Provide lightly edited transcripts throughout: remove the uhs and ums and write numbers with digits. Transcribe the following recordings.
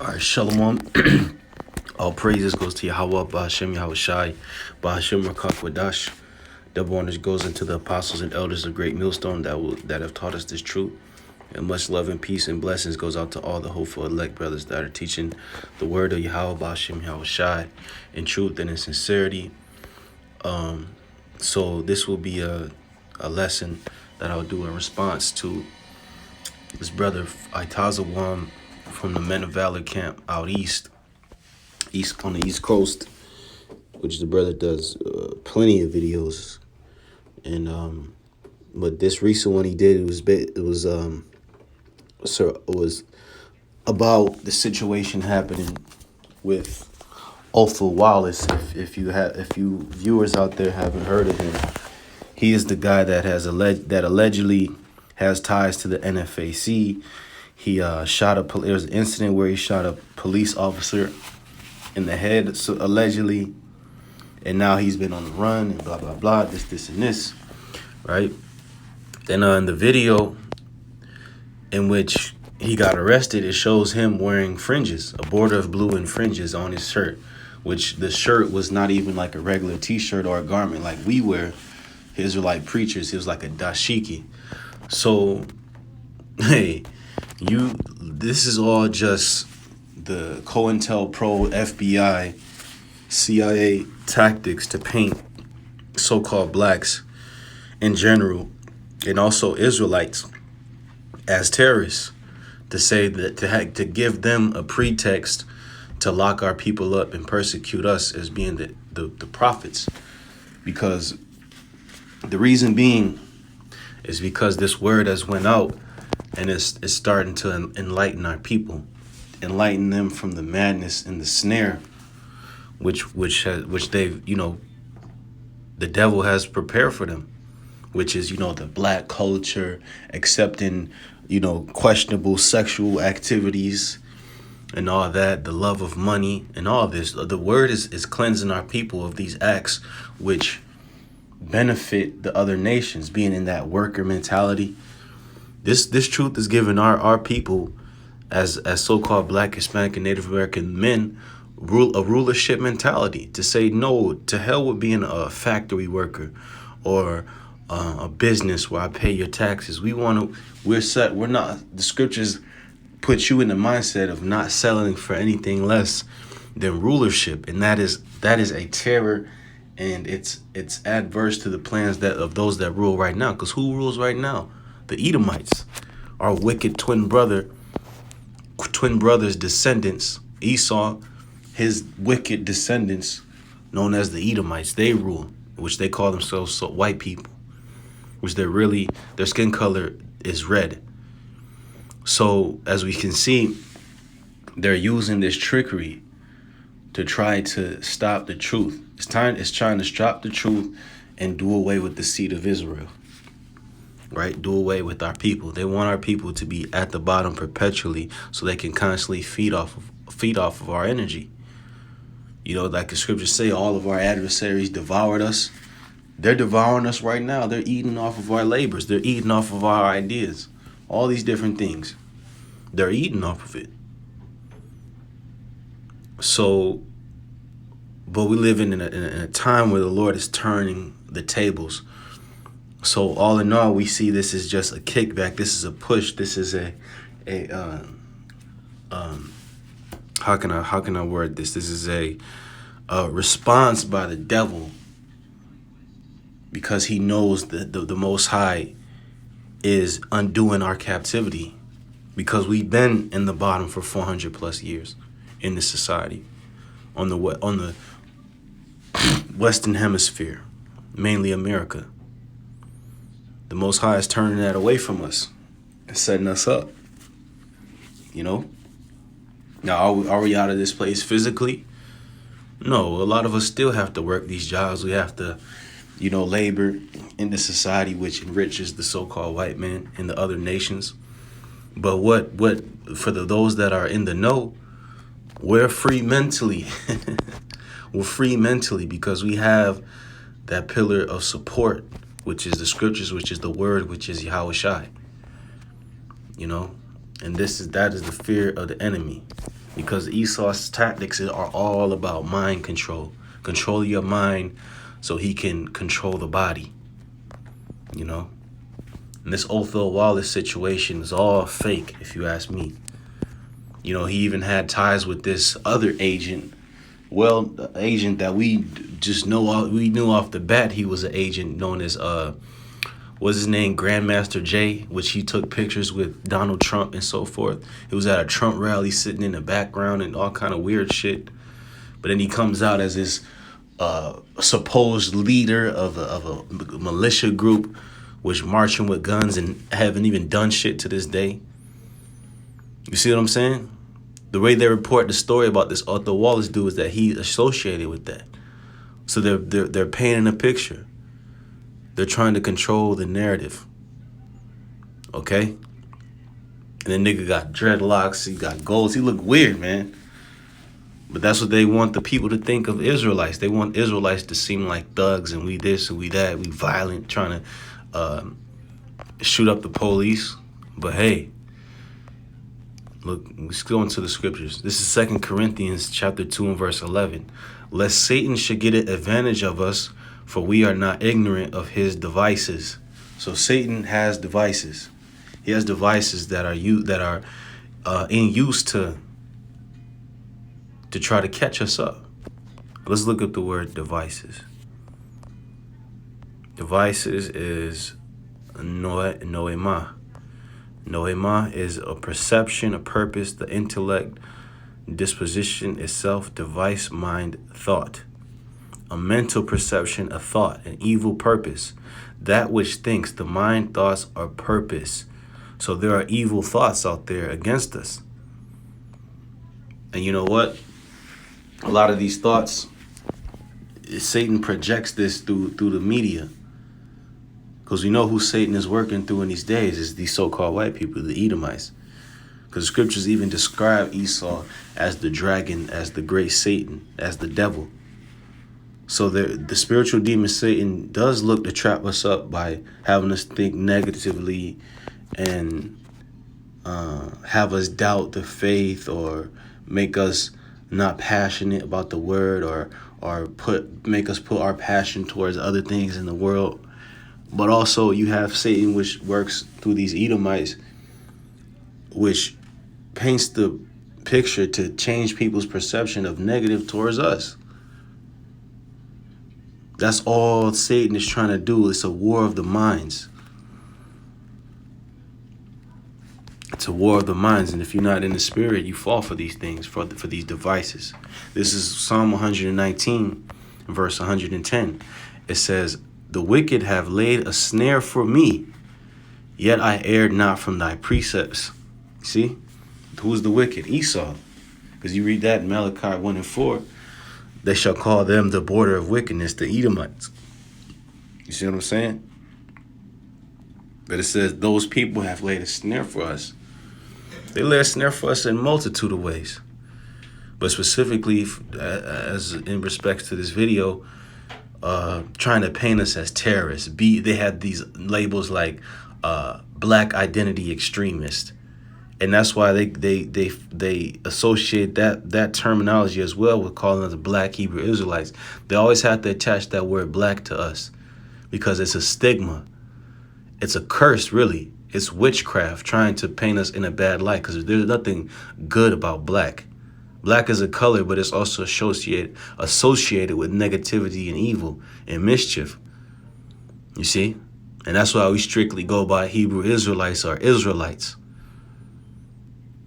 All right, Shalom. All praises goes to Yahweh, Ba'ashem Yahushai, Ba'ashem Rakakwadash. Double honors goes into the apostles and elders of Great Millstone that have taught us this truth. And much love and peace and blessings goes out to all the hopeful elect brothers that are teaching the word of Yahweh, Ba'ashem Yahushai, in truth and in sincerity. So this will be a lesson that I'll do in response to this brother Othal from the Men of Valor camp out east on the East Coast, which the brother does plenty of videos. And but this recent one he did, it was about the situation happening with Othal Wallace. If you viewers out there haven't heard of him, he is the guy that allegedly has ties to the NFAC. He there was an incident where he shot a police officer in the head, so allegedly, and now he's been on the run and blah blah blah, this and this, right? Then in the video in which he got arrested, it shows him wearing fringes, a border of blue and fringes on his shirt, which the shirt was not even like a regular t-shirt or a garment like we wear, Israelite preachers. It was like a dashiki. So, hey, this is all just the COINTELPRO, FBI, CIA tactics to paint so-called blacks in general, and also Israelites, as terrorists, to say that to give them a pretext to lock our people up and persecute us as being the prophets. Because the reason being is because this word has went out and it's starting to enlighten our people, enlighten them from the madness and the snare which they've, the devil has prepared for them, which is, the black culture, accepting, questionable sexual activities and all that, the love of money and all this. The word is cleansing our people of these acts which benefit the other nations, being in that worker mentality. This truth is giving our people as so-called black, Hispanic, and Native American men a rulership mentality, to say no to hell with being a factory worker or a business where I pay your taxes. The scriptures put you in the mindset of not settling for anything less than rulership, and that is a terror, and it's adverse to the plans of those that rule right now. Because who rules right now? The Edomites, our wicked twin brother's descendants. Esau, his wicked descendants, known as the Edomites, they rule, which they call themselves white people, which their skin color is red. So as we can see, they're using this trickery to try to stop the truth. It's trying to stop the truth and do away with the seed of Israel. Right? Do away with our people. They want our people to be at the bottom perpetually so they can constantly feed off of our energy. Like the scriptures say, all of our adversaries devoured us. They're devouring us right now. They're eating off of our labors. They're eating off of our ideas. All these different things. They're eating off of it. So, but we live in a time where the Lord is turning the tables. So all in all, we see this is just a kickback. This is a push. This is how can I word this? This is a response by the devil, because he knows that the Most High is undoing our captivity, because we've been in the bottom for 400 plus years in this society on the Western Hemisphere, mainly America. The Most High is turning that away from us and setting us up. Now, are we out of this place physically? No, a lot of us still have to work these jobs. We have to, labor in the society which enriches the so-called white man and the other nations. But what for those that are in the know, we're free mentally. We're free mentally because we have that pillar of support, which is the scriptures, which is the word, which is Yahushai. And that is the fear of the enemy. because Esau's tactics are all about mind control. Control your mind so he can control the body, you know? And this Othal Wallace situation is all fake, if you ask me. You know, he even had ties with this other agent. Well, the agent that we just know, we knew off the bat he was an agent known as, what's his name, Grandmaster Jay, which he took pictures with Donald Trump and so forth. He was at a Trump rally sitting in the background and all kind of weird shit. But then he comes out as this supposed leader of a militia group which marching with guns and haven't even done shit to this day. You see what I'm saying? The way they report the story about this Othal Wallace dude is that he associated with that. So they're painting a picture. They're trying to control the narrative. Okay? And the nigga got dreadlocks, he got golds, he look weird, man. But that's what they want the people to think of Israelites. They want Israelites to seem like thugs and we this and we that, we violent, trying to shoot up the police. But hey, look, let's go into the scriptures. This is 2 Corinthians chapter 2 and verse 11. Lest Satan should get an advantage of us, for we are not ignorant of his devices. So Satan has devices. He has devices that are in use to try to catch us up. Let's look at the word devices. Devices is noema. Noema is a perception, a purpose, the intellect, disposition itself, device, mind, thought. A mental perception, a thought, an evil purpose. That which thinks, the mind, thoughts, are purpose. So there are evil thoughts out there against us. And you know what? A lot of these thoughts, Satan projects this through the media. Because we know who Satan is working through in these days is these so-called white people, the Edomites. Because the scriptures even describe Esau as the dragon, as the great Satan, as the devil. So the spiritual demon Satan does look to trap us up by having us think negatively and have us doubt the faith or make us not passionate about the word or make us put our passion towards other things in the world. But also you have Satan, which works through these Edomites, which paints the picture to change people's perception of negative towards us. That's all Satan is trying to do. It's a war of the minds. It's a war of the minds. And if you're not in the spirit, you fall for these things, for these devices. This is Psalm 119, verse 110. It says, the wicked have laid a snare for me, yet I erred not from thy precepts. See? Who's the wicked? Esau. Because you read that in Malachi 1 and 4. They shall call them the border of wickedness, the Edomites. You see what I'm saying? But it says those people have laid a snare for us. They lay a snare for us in a multitude of ways. But specifically, as in respects to this video, trying to paint us as terrorists. They had these labels like black identity extremist. And that's why they associate that terminology as well with calling us black Hebrew Israelites. They always have to attach that word black to us because it's a stigma. It's a curse, really. It's witchcraft trying to paint us in a bad light because there's nothing good about black. Black is a color, but it's also associated with negativity and evil and mischief. You see? And that's why we strictly go by Hebrew Israelites or Israelites.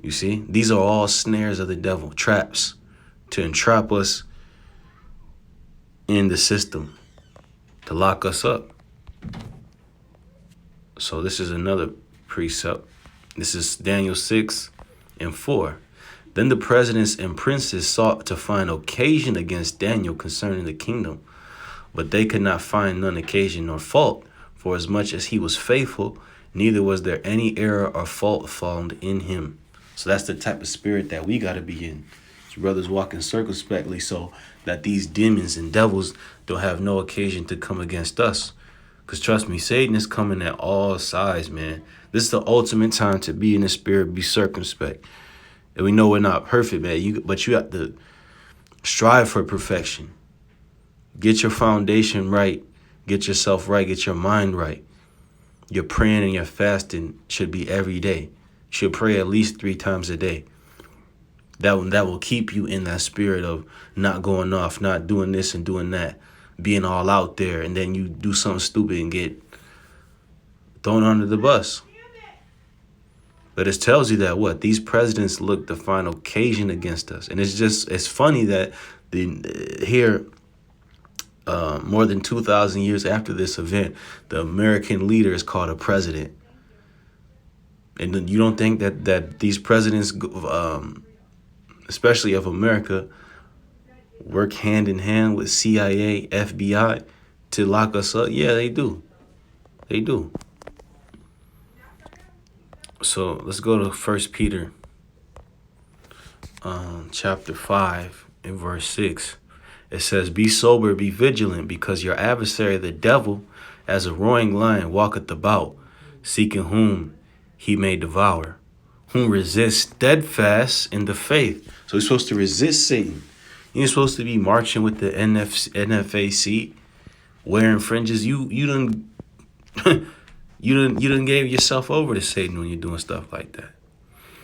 You see? These are all snares of the devil, traps to entrap us in the system, to lock us up. So this is another precept. This is Daniel 6 and 4. Then the presidents and princes sought to find occasion against Daniel concerning the kingdom, but they could not find none occasion nor fault, for as much as he was faithful, neither was there any error or fault found in him. So that's the type of spirit that we got to be in. Brothers walking circumspectly so that these demons and devils don't have no occasion to come against us. Because trust me, Satan is coming at all sides, man. This is the ultimate time to be in the spirit, be circumspect. And we know we're not perfect, man. But you have to strive for perfection. Get your foundation right. Get yourself right. Get your mind right. Your praying and your fasting should be every day. You should pray at least 3 times a day. That will keep you in that spirit of not going off, not doing this and doing that, being all out there, and then you do something stupid and get thrown under the bus. But it tells you that these presidents look to find occasion against us. And it's funny that here, more than 2,000 years after this event, the American leader is called a president. And you don't think that these presidents, especially of America, work hand in hand with CIA, FBI to lock us up? Yeah, they do. They do. So let's go to 1 Peter chapter 5 and verse 6. It says, "Be sober, be vigilant, because your adversary, the devil, as a roaring lion, walketh about, seeking whom he may devour, whom resist steadfast in the faith." So you're supposed to resist Satan. You're supposed to be marching with the NFAC, wearing fringes. You done you done gave yourself over to Satan when you're doing stuff like that.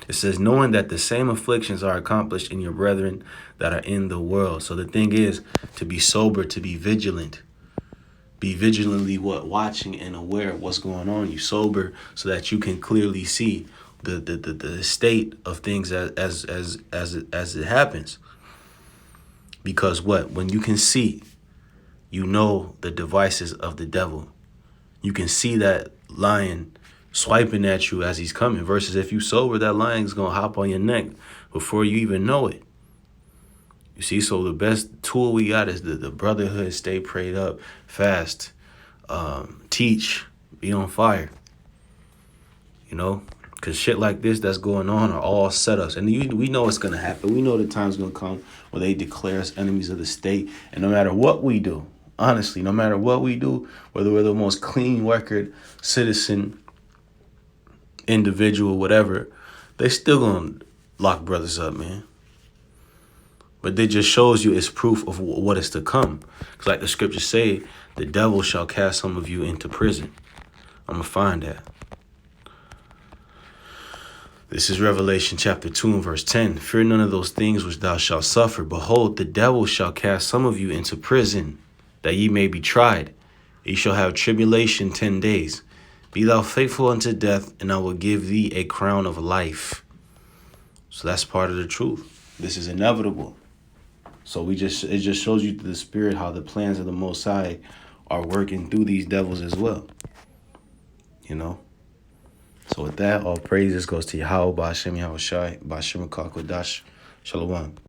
It says, knowing that the same afflictions are accomplished in your brethren that are in the world. So the thing is to be sober, to be vigilant. Be vigilantly watching and aware of what's going on. You sober so that you can clearly see the state of things as it happens. Because when you can see, you know the devices of the devil. You can see that lion swiping at you as he's coming, versus if you sober, that lion's gonna hop on your neck before you even know it. You see, so the best tool we got is the brotherhood. Stay prayed up, fast, teach, be on fire. You know, because shit like this that's going on are all setups. And we know it's going to happen. We know the time's going to come where they declare us enemies of the state. And no matter what we do, honestly, no matter what we do, whether we're the most clean record citizen, individual, whatever, they still going to lock brothers up, man. But they just shows you it's proof of what is to come. Because like the scriptures say, the devil shall cast some of you into prison. I'm going to find that. This is Revelation chapter 2 and verse 10. "Fear none of those things which thou shalt suffer. Behold, the devil shall cast some of you into prison, that ye may be tried. Ye shall have tribulation 10 days. Be thou faithful unto death, and I will give thee a crown of life." So that's part of the truth. This is inevitable. So it just shows you through the spirit how the plans of the Most High are working through these devils as well. You know? So with that, all praises goes to Yahweh, Ba'ashem Yahushai, Ba'ashem Kakwadash, Shalom.